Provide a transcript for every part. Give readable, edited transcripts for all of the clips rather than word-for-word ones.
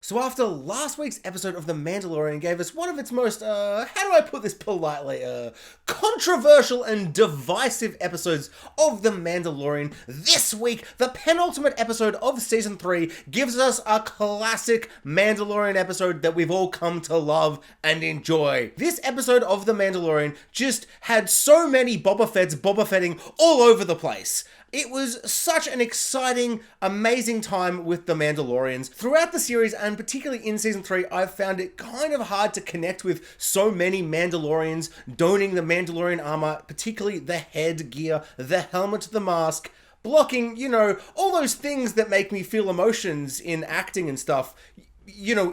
So after last week's episode of The Mandalorian gave us one of its most, how do I put this politely, controversial and divisive episodes of The Mandalorian, this week, the penultimate episode of Season 3 gives us a classic Mandalorian episode that we've all come to love and enjoy. This episode of The Mandalorian just had so many Boba Fett's Boba Fetting all over the place. It was such an exciting, amazing time with the Mandalorians. Throughout the series, and particularly in Season 3, I've found it kind of hard to connect with so many Mandalorians donning the Mandalorian armor, particularly the headgear, the helmet, the mask, blocking, all those things that make me feel emotions in acting and stuff,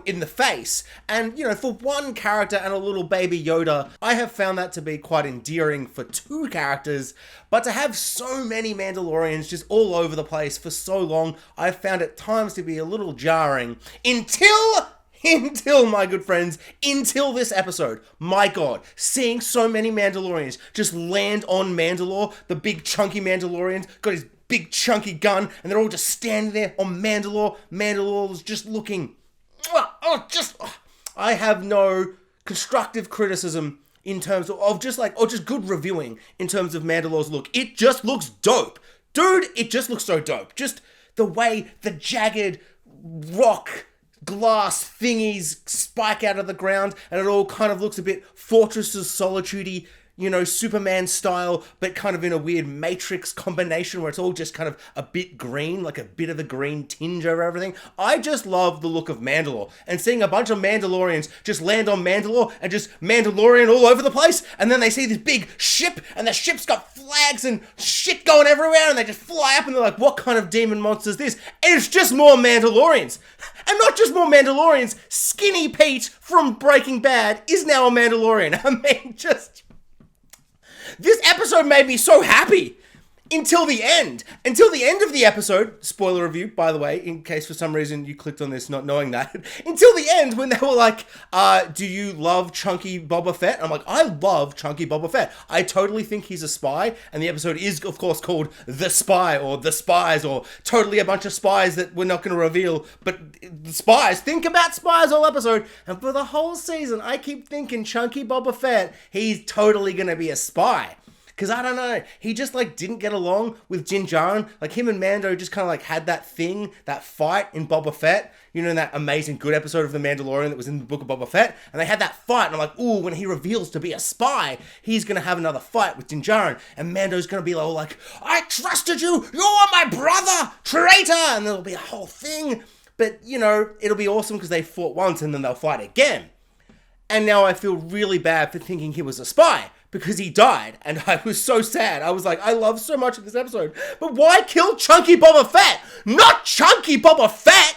in the face. And, for one character and a little baby Yoda, I have found that to be quite endearing for two characters. But to have so many Mandalorians just all over the place for so long, I've found at times to be a little jarring. Until my good friends, until this episode. My God, seeing so many Mandalorians just land on Mandalore, the big chunky Mandalorians, got his big chunky gun, and they're all just standing there on Mandalore. Mandalore's just looking... I have no constructive criticism in terms of just good reviewing in terms of Mandalore's look. It just looks dope. Dude, it just looks so dope. Just the way the jagged rock glass thingies spike out of the ground, and it all kind of looks a bit Fortress of Solitude-y, Superman style, but kind of in a weird Matrix combination where it's all just kind of a bit green, like a bit of a green tinge over everything. I just love the look of Mandalore, and seeing a bunch of Mandalorians just land on Mandalore and just Mandalorian all over the place, and then they see this big ship, and the ship's got flags and shit going everywhere, and they just fly up, and they're like, what kind of demon monster is this? And it's just more Mandalorians. And not just more Mandalorians, Skinny Pete from Breaking Bad is now a Mandalorian. I mean, this episode made me so happy until the end. Until the end of the episode, spoiler review, by the way, in case for some reason you clicked on this not knowing that, until the end when they were like, do you love Chunky Boba Fett? I'm like, I love Chunky Boba Fett. I totally think he's a spy, and the episode is, of course, called The Spy, or The Spies, or totally a bunch of spies that we're not going to reveal, but the spies, think about spies all episode, and for the whole season, I keep thinking Chunky Boba Fett, he's totally going to be a spy. Because I don't know, he just didn't get along with Din Djarin. Him and Mando just kind of had that thing, that fight in Boba Fett. In that amazing good episode of The Mandalorian that was in the book of Boba Fett. And they had that fight, and I'm like, ooh, when he reveals to be a spy, he's going to have another fight with Din Djarin. And Mando's going to be all like, I trusted you, you are my brother, traitor! And there'll be a whole thing. But, it'll be awesome because they fought once and then they'll fight again. And now I feel really bad for thinking he was a spy, because he died, and I was so sad. I was like, I love so much of this episode, but why kill Chunky Boba Fett? Not Chunky Boba Fett!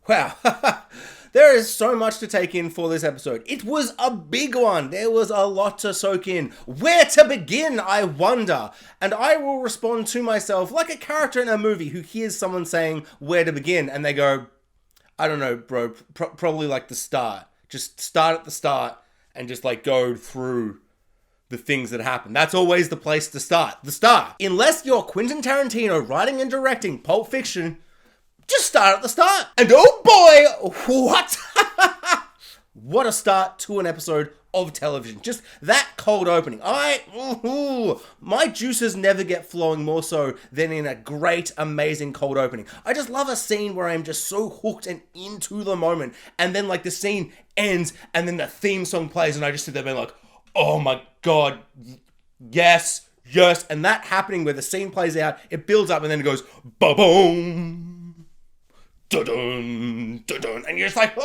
Wow. There is so much to take in for this episode. It was a big one. There was a lot to soak in. Where to begin, I wonder? And I will respond to myself like a character in a movie who hears someone saying where to begin, and they go, I don't know, bro, probably the start. Just start at the start and just go through the things that happen. That's always the place to start. The start. Unless you're Quentin Tarantino writing and directing Pulp Fiction, just start at the start. And oh boy, what? What a start to an episode of television. Just that cold opening. My juices never get flowing more so than in a great, amazing cold opening. I just love a scene where I'm just so hooked and into the moment. And then the scene ends and then the theme song plays and I just sit there being like, oh my God, yes. And that happening where the scene plays out, it builds up and then it goes, ba-boom. Dun-dun, dun-dun, and you're just like,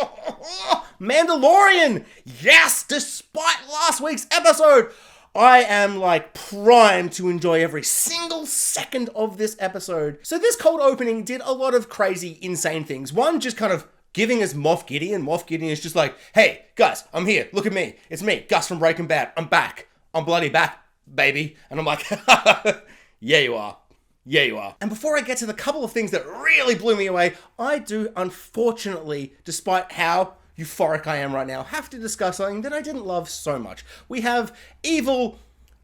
Mandalorian! Yes! Despite last week's episode, I am primed to enjoy every single second of this episode. So this cold opening did a lot of crazy, insane things. One, just kind of giving us Moff Gideon. Moff Gideon is just like, hey, guys, I'm here. Look at me. It's me, Gus from Breaking Bad. I'm back. I'm bloody back, baby. And I'm like, yeah, you are. Yeah, you are. And before I get to the couple of things that really blew me away, I do, unfortunately, despite how euphoric I am right now, have to discuss something that I didn't love so much. We have evil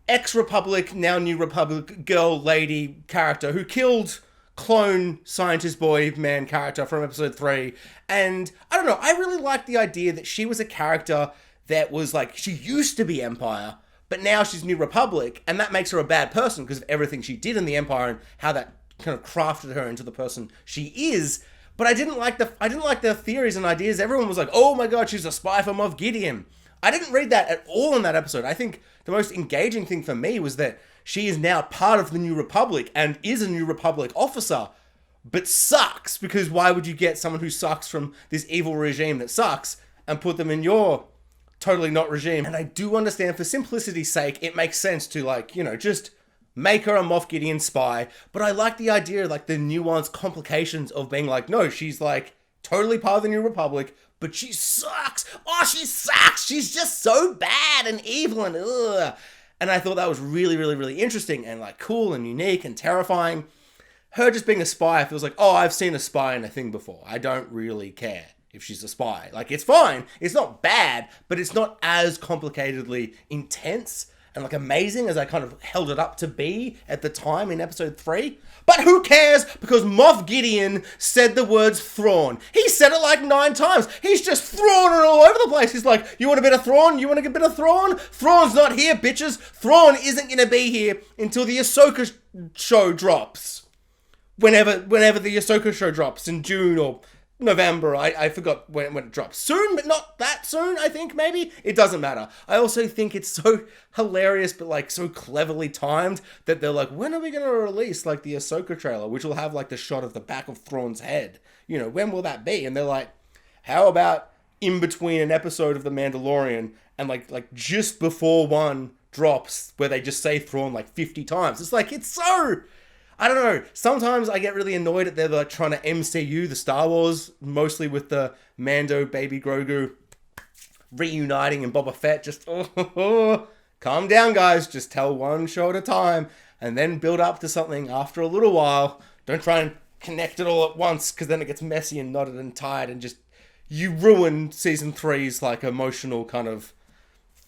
ex-Republic, now new Republic girl lady character who killed clone scientist boy man character from episode 3. And I don't know, I really liked the idea that she was a character that was like, she used to be Empire, but now she's New Republic, and that makes her a bad person because of everything she did in the Empire and how that kind of crafted her into the person she is. But I didn't like the theories and ideas. Everyone was like, oh my god, she's a spy for Moff Gideon. I didn't read that at all in that episode. I think the most engaging thing for me was that she is now part of the New Republic and is a New Republic officer, but sucks, because why would you get someone who sucks from this evil regime that sucks and put them in your totally not regime? And I do understand, for simplicity's sake, it makes sense to, like, you know, just make her a Moff Gideon spy, but I like the idea, like, the nuanced complications of being like, no, she's, like, totally part of the New Republic, but she sucks. Oh, she sucks. She's just so bad and evil and ugh. And I thought that was really, really, really interesting and, like, cool and unique and terrifying. Her just being a spy feels like, oh, I've seen a spy in a thing before. I don't really care if she's a spy. Like, it's fine. It's not bad, but it's not as complicatedly intense and, like, amazing as I kind of held it up to be at the time in episode 3. But who cares? Because Moff Gideon said the words Thrawn. He said it like 9 times. He's just Thrawn it all over the place. He's like, you want a bit of Thrawn? You want a bit of Thrawn? Thrawn's not here, bitches. Thrawn isn't going to be here until the Ahsoka show drops. Whenever the Ahsoka show drops in June or November, I forgot when it drops. Soon, but not that soon, I think, maybe? It doesn't matter. I also think it's so hilarious, but, like, so cleverly timed that they're like, when are we going to release, like, the Ahsoka trailer, which will have, like, the shot of the back of Thrawn's head? You know, when will that be? And they're like, how about in between an episode of The Mandalorian and, like just before one drops, where they just say Thrawn, like, 50 times? It's like, it's so... I don't know. Sometimes I get really annoyed at they're like trying to MCU the Star Wars, mostly with the Mando, Baby Grogu reuniting and Boba Fett. Just, calm down, guys. Just tell one show at a time and then build up to something after a little while. Don't try and connect it all at once, because then it gets messy and knotted and tied, and just, you ruin season 3's like emotional kind of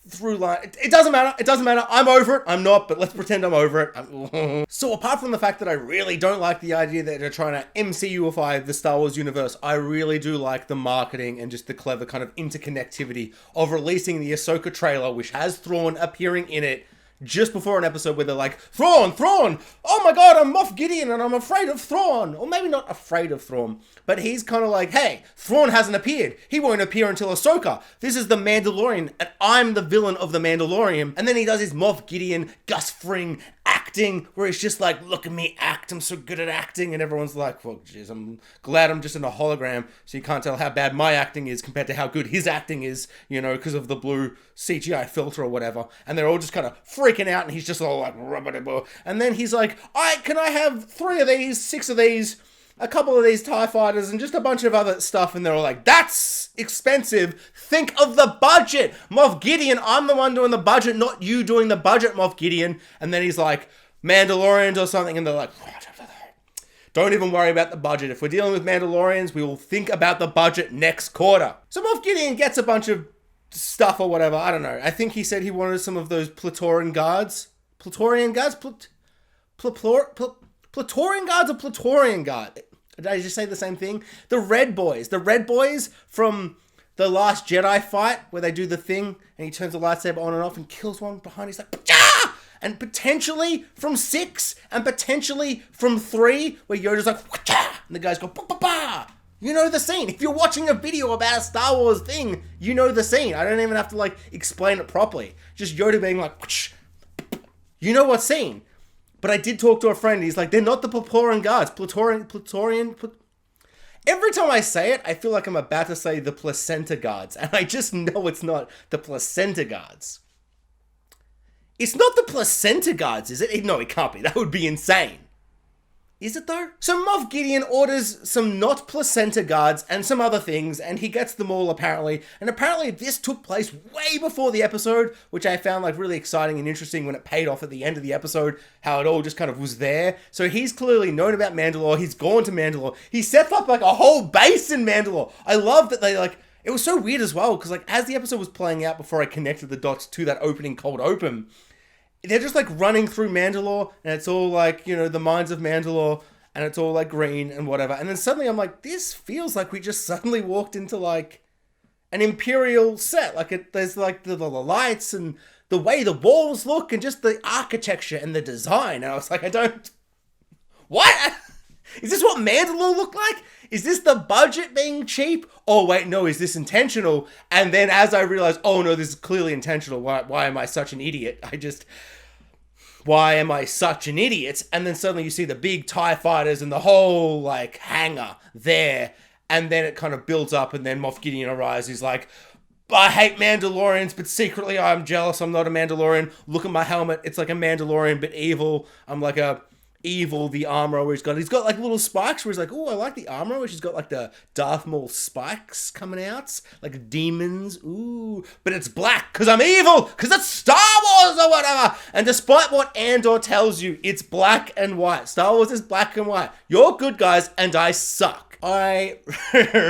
through line. It doesn't matter. I'm over it. I'm not, but let's pretend I'm over it. So apart from the fact that I really don't like the idea that they're trying to MCUify the Star Wars universe, I really do like the marketing and just the clever kind of interconnectivity of releasing the Ahsoka trailer, which has Thrawn appearing in it just before an episode where they're like, Thrawn, oh my god, I'm Moff Gideon and I'm afraid of Thrawn. Or maybe not afraid of Thrawn, but he's kind of like, hey, Thrawn hasn't appeared. He won't appear until Ahsoka. This is the Mandalorian and I'm the villain of the Mandalorian. And then he does his Moff Gideon, Gus Fring acting, where he's just like, look at me act, I'm so good at acting. And everyone's like, well, jeez, I'm glad I'm just in a hologram, so you can't tell how bad my acting is compared to how good his acting is, you know, because of the blue CGI filter or whatever. And they're all just kind of freaking out, and he's just all like, and then he's like, can I have 3 of these, 6 of these, a couple of these TIE fighters, and just a bunch of other stuff. And they're all like, that's expensive. Think of the budget. Moff Gideon, I'm the one doing the budget, not you doing the budget, Moff Gideon. And then he's like, Mandalorians or something. And they're like, don't even worry about the budget. If we're dealing with Mandalorians, we will think about the budget next quarter. So Moff Gideon gets a bunch of stuff or whatever. I don't know. I think he said he wanted some of those Praetorian guards. Praetorian guards? Praetorian guards or Praetorian guard? Did I just say the same thing? The Red Boys. The Red Boys from the Last Jedi fight, where they do the thing and he turns the lightsaber on and off and kills one behind. He's like, Pachah! And potentially from 6 and potentially from 3, where Yoda's like, Pachah! And the guys go, ba ba ba! You know the scene. If you're watching a video about a Star Wars thing, you know the scene. I don't even have to, like, explain it properly. Just Yoda being like, Pach! You know what scene. But I did talk to a friend. He's like, they're not the Praetorian guards. Every time I say it, I feel like I'm about to say the placenta guards. And I just know it's not the placenta guards. It's not the placenta guards, is it? No, it can't be. That would be insane. Is it though? So Moff Gideon orders some not placenta guards and some other things, and he gets them all apparently. And apparently this took place way before the episode, which I found like really exciting and interesting when it paid off at the end of the episode, how it all just kind of was there. So he's clearly known about Mandalore. He's gone to Mandalore. He sets up like a whole base in Mandalore. I love that they like, it was so weird as well, because like as the episode was playing out before I connected the dots to that opening cold open, they're just like running through Mandalore, and it's all like, you know, the mines of Mandalore, and it's all like green and whatever. And then suddenly I'm like, this feels like we just suddenly walked into like an Imperial set. Like there's like the lights and the way the walls look and just the architecture and the design. And I was like, what? Is this what Mandalore looked like? Is this the budget being cheap? Oh, wait, no, is this intentional? And then as I realized, oh no, this is clearly intentional. Why am I such an idiot? Why am I such an idiot? And then suddenly you see the big TIE fighters and the whole, like, hangar there. And then it kind of builds up and then Moff Gideon arrives. He's like, I hate Mandalorians, but secretly I'm jealous. I'm not a Mandalorian. Look at my helmet. It's like a Mandalorian, but evil. I'm like a evil, the armor where he's got like little spikes where he's like, oh, I like the armor where she's got like the Darth Maul spikes coming out, like demons. Ooh, but it's black because I'm evil, because it's Star Wars or whatever. And despite what Andor tells you, it's black and white. Star Wars is black and white. You're good guys and I suck. I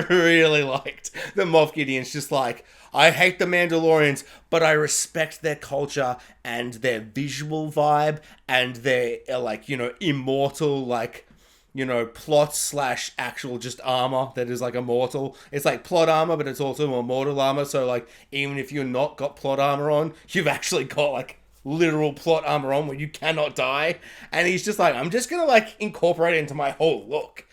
really liked the Moff Gideon's just like, I hate the Mandalorians, but I respect their culture and their visual vibe and their, like, you know, immortal, like, you know, plot / actual just armor that is, like, immortal. It's like plot armor, but it's also immortal armor. So, like, even if you're not got plot armor on, you've actually got, like, literal plot armor on where you cannot die. And he's just like, I'm just gonna, like, incorporate it into my whole look.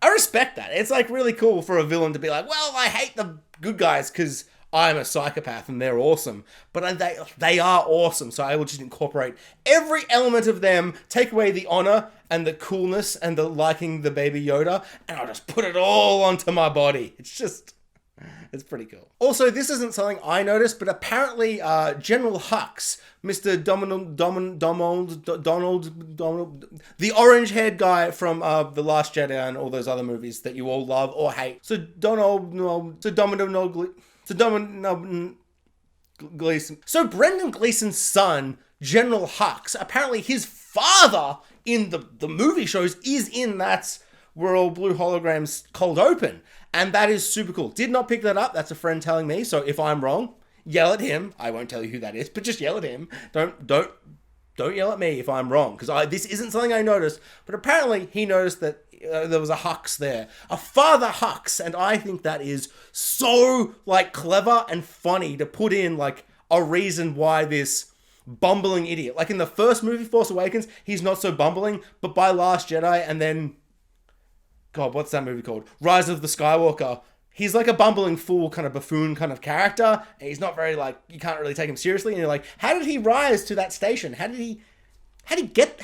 I respect that. It's, like, really cool for a villain to be like, well, I hate the good guys because I'm a psychopath and they're awesome. But they are awesome, so I will just incorporate every element of them, take away the honor and the coolness and the liking the Baby Yoda, and I'll just put it all onto my body. It's pretty cool. Also, this isn't something I noticed, but apparently General Hux, Mr. Donald, the orange-haired guy from The Last Jedi and all those other movies that you all love or hate. So Gleason. So Brendan Gleeson's son, General Hux, apparently his father in the movie shows is in that where all blue holograms cold open. And that is super cool. Did not pick that up. That's a friend telling me. So if I'm wrong, yell at him. I won't tell you who that is, but just yell at him. Don't yell at me if I'm wrong, because this isn't something I noticed. But apparently he noticed that there was a Hux there, a father Hux, and I think that is so like clever and funny to put in like a reason why this bumbling idiot, like in the first movie Force Awakens, he's not so bumbling, but by Last Jedi and then, God, what's that movie called? Rise of the Skywalker. He's like a bumbling fool, kind of buffoon kind of character, and he's not very like, you can't really take him seriously. And you're like, how did he rise to that station? How did he get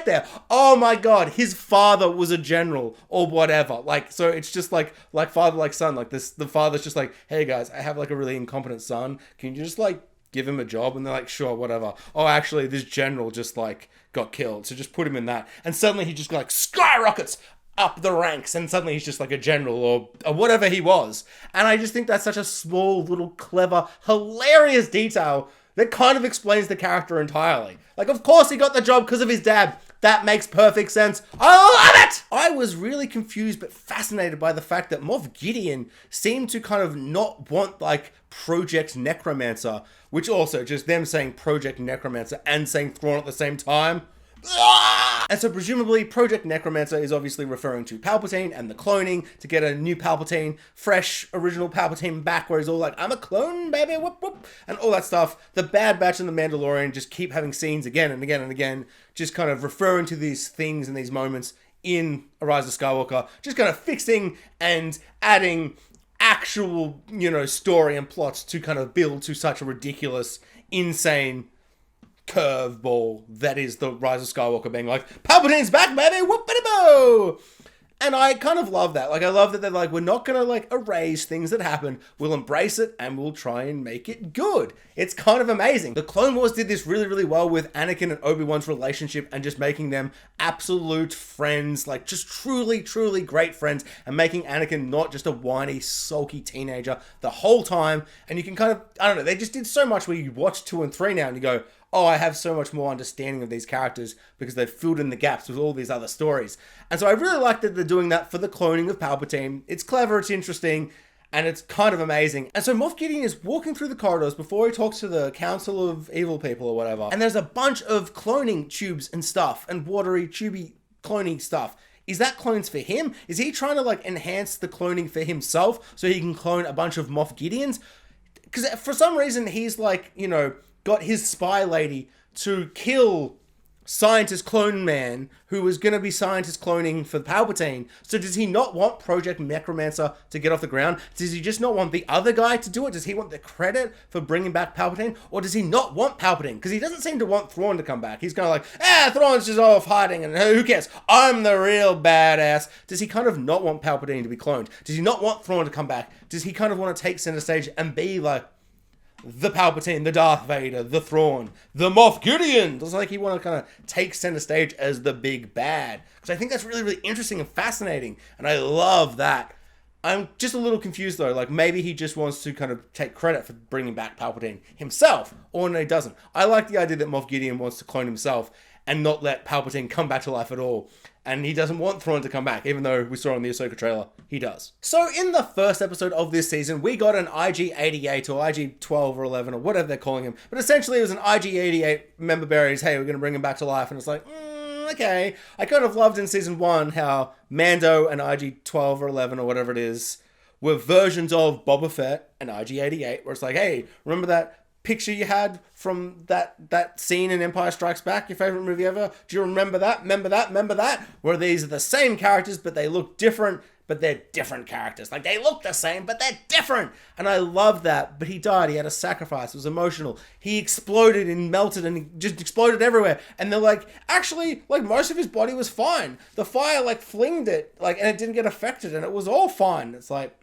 there? Oh my God, his father was a general or whatever. Like, so it's just like father, like son, like this, the father's just like, hey guys, I have like a really incompetent son. Can you just like give him a job? And they're like, sure, whatever. Oh, actually this general just like got killed. So just put him in that. And suddenly he just like skyrockets up the ranks, and suddenly he's just like a general or whatever he was. And I just think that's such a small, little, clever, hilarious detail that kind of explains the character entirely. Like, of course he got the job because of his dad. That makes perfect sense. I love it! I was really confused but fascinated by the fact that Moff Gideon seemed to kind of not want, like, Project Necromancer, which also, just them saying Project Necromancer and saying Thrawn at the same time. And so presumably Project Necromancer is obviously referring to Palpatine and the cloning to get a new Palpatine, fresh original Palpatine back where he's all like, I'm a clone, baby, whoop whoop, and all that stuff. The Bad Batch and the Mandalorian just keep having scenes again and again and again, just kind of referring to these things and these moments in A Rise of Skywalker, just kind of fixing and adding actual, you know, story and plots to kind of build to such a ridiculous, insane curveball that is the Rise of Skywalker being like, Palpatine's back, baby, whoop-a-dee-boo! And I kind of love that. Like, I love that they're like, we're not gonna, like, erase things that happened. We'll embrace it, and we'll try and make it good. It's kind of amazing. The Clone Wars did this really, really well with Anakin and Obi-Wan's relationship and just making them absolute friends, like, just truly, truly great friends, and making Anakin not just a whiny, sulky teenager the whole time. And you can kind of, I don't know, they just did so much where you watch 2 and 3 now, and you go, oh, I have so much more understanding of these characters because they've filled in the gaps with all these other stories. And so I really like that they're doing that for the cloning of Palpatine. It's clever, it's interesting, and it's kind of amazing. And so Moff Gideon is walking through the corridors before he talks to the Council of Evil People or whatever. And there's a bunch of cloning tubes and stuff and watery, tubey cloning stuff. Is that clones for him? Is he trying to like enhance the cloning for himself so he can clone a bunch of Moff Gideons? Because for some reason he's like, you know, got his spy lady to kill scientist clone man who was going to be scientist cloning for Palpatine. So does he not want Project Necromancer to get off the ground? Does he just not want the other guy to do it? Does he want the credit for bringing back Palpatine? Or does he not want Palpatine? Because he doesn't seem to want Thrawn to come back. He's kind of like, Thrawn's just off hiding and who cares? I'm the real badass. Does he kind of not want Palpatine to be cloned? Does he not want Thrawn to come back? Does he kind of want to take center stage and be like the Palpatine, the Darth Vader, the Thrawn, the Moff Gideon? Does like he want to kind of take center stage as the big bad? Because I think that's really, really interesting and fascinating, and I love that. I'm just a little confused though. Like maybe he just wants to kind of take credit for bringing back Palpatine himself, or no, he doesn't. I like the idea that Moff Gideon wants to clone himself and not let Palpatine come back to life at all. And he doesn't want Thrawn to come back, even though we saw in the Ahsoka trailer, he does. So in the first episode of this season, we got an IG-88 or IG-12 or 11 or whatever they're calling him. But essentially it was an IG-88 member berries, hey, we're going to bring him back to life. And it's like, okay. I kind of loved in season 1 how Mando and IG-12 or 11 or whatever it is were versions of Boba Fett and IG-88, where it's like, hey, remember that picture you had from that scene in Empire Strikes Back, your favorite movie ever? Do you remember that? Remember that? Where these are the same characters, but they look different, but they're different characters. Like, they look the same, but they're different. And I love that. But he died. He had a sacrifice. It was emotional. He exploded and melted and he just exploded everywhere. And they're like, actually, like, most of his body was fine. The fire, like, flinged it, like, and it didn't get affected, and it was all fine. It's like,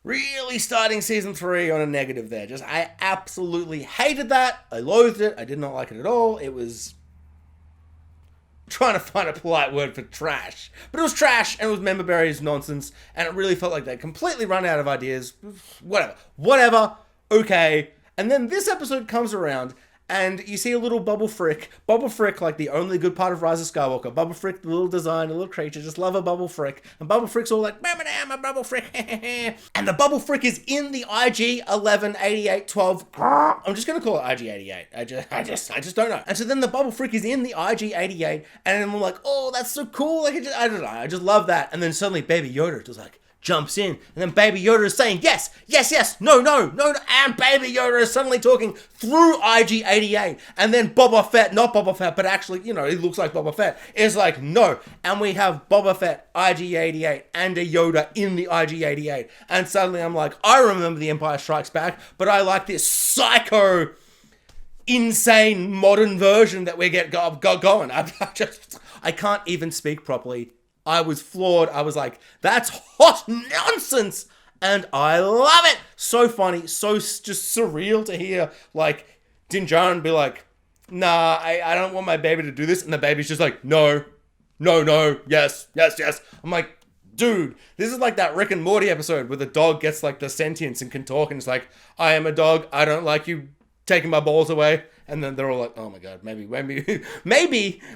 really starting season 3 on a negative there. Just, I absolutely hated that. I loathed it. I did not like it at all. It was trying to find a polite word for trash. But it was trash, and it was member berries nonsense, and it really felt like they'd completely run out of ideas. Whatever. Okay. And then this episode comes around, and you see a little Boba Frick, like the only good part of Rise of Skywalker. Boba Frick, the little design, the little creature, just love a Boba Frick. And Boba Frick's all like, I'm a Boba Frick. And the Boba Frick is in the IG-11, 88, 12. I'm just going to call it IG-88. I just don't know. And so then the Boba Frick is in the IG-88, and I'm like, oh, that's so cool. Like, I don't know. I just love that. And then suddenly Baby Yoda just like, jumps in, and then Baby Yoda is saying, yes, no, and Baby Yoda is suddenly talking through IG-88, and then Boba Fett, not Boba Fett, but actually, you know, he looks like Boba Fett, is like, no, and we have Boba Fett, IG-88, and a Yoda in the IG-88, and suddenly I'm like, I remember The Empire Strikes Back, but I like this psycho, insane, modern version that we get going. I can't even speak properly. I was floored. I was like, that's hot nonsense. And I love it. So funny. So just surreal to hear, like, Din Djarin be like, nah, I don't want my baby to do this. And the baby's just like, no, yes. I'm like, dude, this is like that Rick and Morty episode where the dog gets, like, the sentience and can talk. And it's like, I am a dog. I don't like you taking my balls away. And then they're all like, oh my God, maybe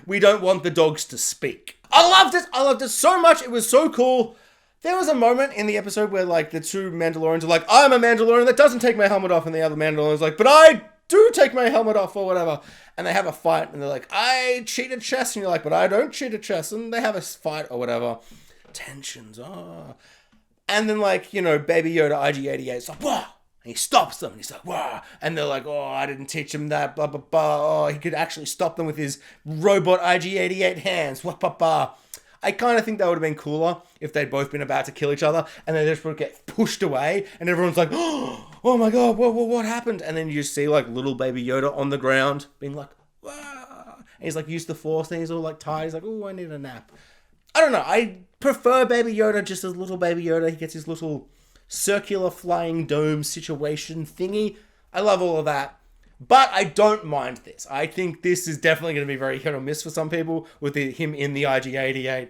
we don't want the dogs to speak. I loved it so much. It was so cool. There was a moment in the episode where, like, the two Mandalorians are like, I'm a Mandalorian that doesn't take my helmet off. And the other Mandalorian's like, but I do take my helmet off or whatever. And they have a fight and they're like, I cheat at chess. And you're like, but I don't cheat at chess. And they have a fight or whatever. Tensions, And then, like, you know, Baby Yoda IG-88 is like, whoa. And he stops them, and he's like, wow. And they're like, oh, I didn't teach him that, blah, blah, blah. Oh, he could actually stop them with his robot IG-88 hands, blah, blah, blah. I kind of think that would have been cooler if they'd both been about to kill each other, and they just would get pushed away, and everyone's like, oh my God, what happened? And then you just see, like, little Baby Yoda on the ground, being like, wow. And he's like, use the Force, and he's all, like, tired. He's like, oh, I need a nap. I don't know. I prefer Baby Yoda just as little Baby Yoda. He gets his little circular flying dome situation thingy. I love all of that. But I don't mind this. I think this is definitely going to be very hit or miss for some people with him in the IG-88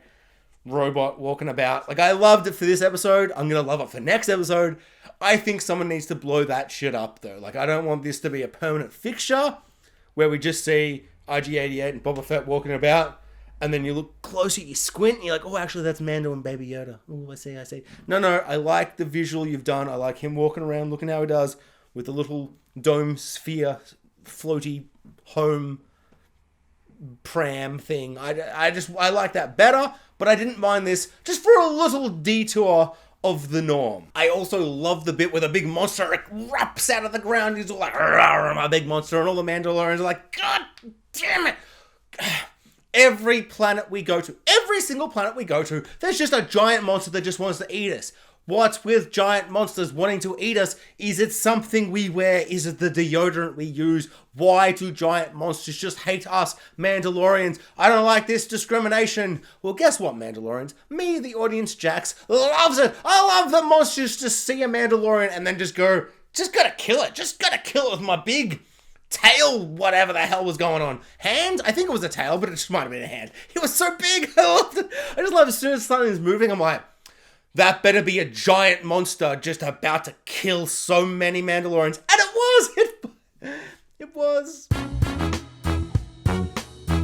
robot walking about. Like, I loved it for this episode. I'm going to love it for next episode. I think someone needs to blow that shit up, though. Like, I don't want this to be a permanent fixture where we just see IG-88 and Boba Fett walking about. And then you look closer, you squint, and you're like, oh, actually, that's Mando and Baby Yoda. Oh, I see. No, I like the visual you've done. I like him walking around, looking how he does, with the little dome sphere, floaty home pram thing. I like that better, but I didn't mind this just for a little detour of the norm. I also love the bit where the big monster erupts out of the ground. He's all like, "My big monster," and all the Mandalorians are like, "God damn it!" Every planet we go to, every single planet we go to, there's just a giant monster that just wants to eat us. What's with giant monsters wanting to eat us? Is it something we wear? Is it the deodorant we use? Why do giant monsters just hate us, Mandalorians? I don't like this discrimination. Well, guess what, Mandalorians? Me, the audience, Jax, loves it. I love the monsters to see a Mandalorian and then just go, just gotta kill it. Just gotta kill it with my big tail, whatever the hell was going on. Hand? I think it was a tail, but it just might have been a hand. It was so big. I loved it. I just love as soon as something's moving, I'm like, that better be a giant monster just about to kill so many Mandalorians. And it was! It was.